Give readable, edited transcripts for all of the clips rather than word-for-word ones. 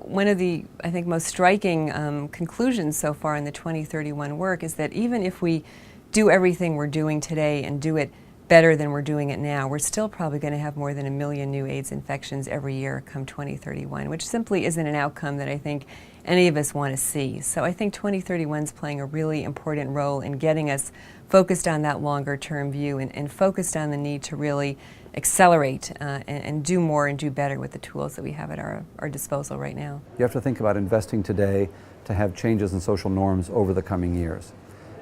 one of the, I think, most striking conclusions so far in the 2031 work is that even if we do everything we're doing today and do it better than we're doing it now, we're still probably going to have more than 1 million new AIDS infections every year come 2031, which simply isn't an outcome that I think any of us want to see. So I think 2031 is playing a really important role in getting us focused on that longer term view and focused on the need to really accelerate and do more and do better with the tools that we have at our disposal right now. You have to think about investing today to have changes in social norms over the coming years.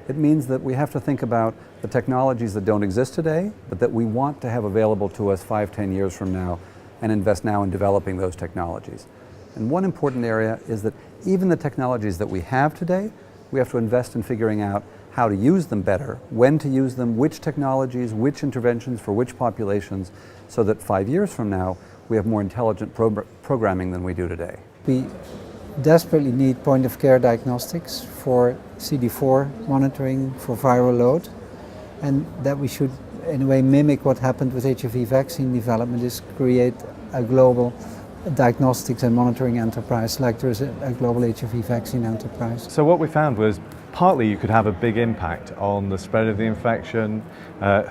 It means that we have to think about the technologies that don't exist today, but that we want to have available to us 5–10 years from now, and invest now in developing those technologies. And one important area is that even the technologies that we have today, we have to invest in figuring out how to use them better, when to use them, which technologies, which interventions for which populations, so that 5 years from now we have more intelligent programming than we do today. We desperately need point-of-care diagnostics for CD4 monitoring for viral load, and that we should in a way mimic what happened with HIV vaccine development, is create a global diagnostics and monitoring enterprise like there is a global HIV vaccine enterprise. So what we found was partly you could have a big impact on the spread of the infection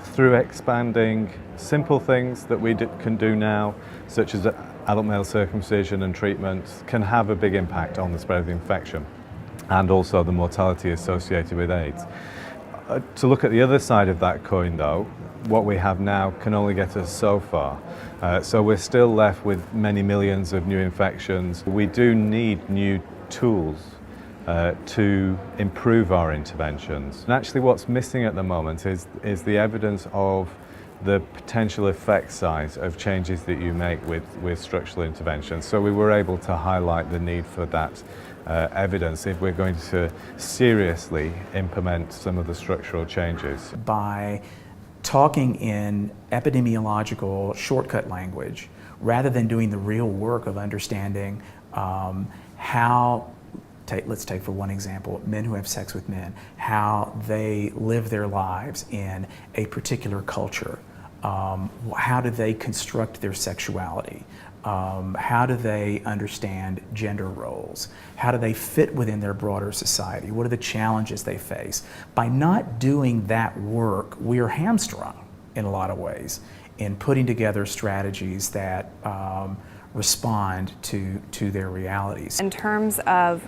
through expanding simple things that we can do now, such as adult male circumcision and treatment, can have a big impact on the spread of the infection and also the mortality associated with AIDS. To look at the other side of that coin though, what we have now can only get us so far. So we're still left with many millions of new infections. We do need new tools to improve our interventions. And actually what's missing at the moment is the evidence of the potential effect size of changes that you make with structural interventions. So we were able to highlight the need for that evidence if we're going to seriously implement some of the structural changes. By talking in epidemiological shortcut language, rather than doing the real work of understanding how, let's take for one example, men who have sex with men, how they live their lives in a particular culture. How do they construct their sexuality? How do they understand gender roles? How do they fit within their broader society? What are the challenges they face? By not doing that work, we are hamstrung in a lot of ways in putting together strategies that respond to their realities. In terms of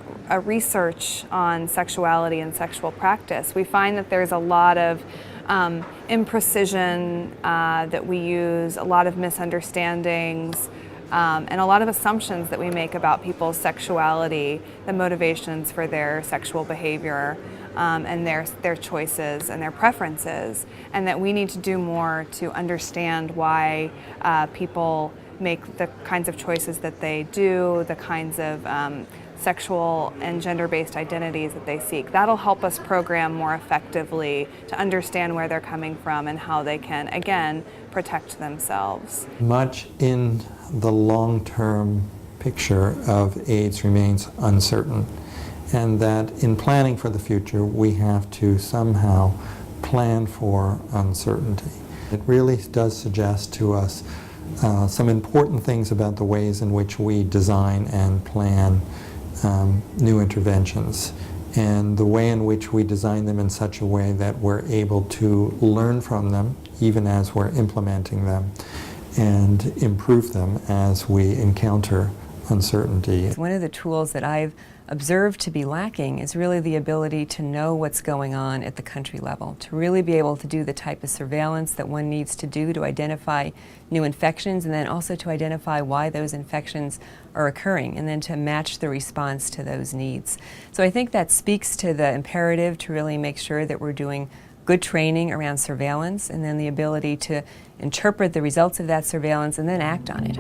research on sexuality and sexual practice, we find that there's a lot of imprecision that we use, a lot of misunderstandings, and a lot of assumptions that we make about people's sexuality, the motivations for their sexual behavior, and their choices and their preferences, and that we need to do more to understand why people make the kinds of choices that they do, the kinds of sexual and gender-based identities that they seek. That'll help us program more effectively to understand where they're coming from and how they can, again, protect themselves. Much in the long-term picture of AIDS remains uncertain, and that in planning for the future we have to somehow plan for uncertainty. It really does suggest to us some important things about the ways in which we design and plan new interventions, and the way in which we design them in such a way that we're able to learn from them even as we're implementing them and improve them as we encounter uncertainty. One of the tools that I've observed to be lacking is really the ability to know what's going on at the country level, to really be able to do the type of surveillance that one needs to do to identify new infections, and then also to identify why those infections are occurring, and then to match the response to those needs. So I think that speaks to the imperative to really make sure that we're doing good training around surveillance, and then the ability to interpret the results of that surveillance and then act on it.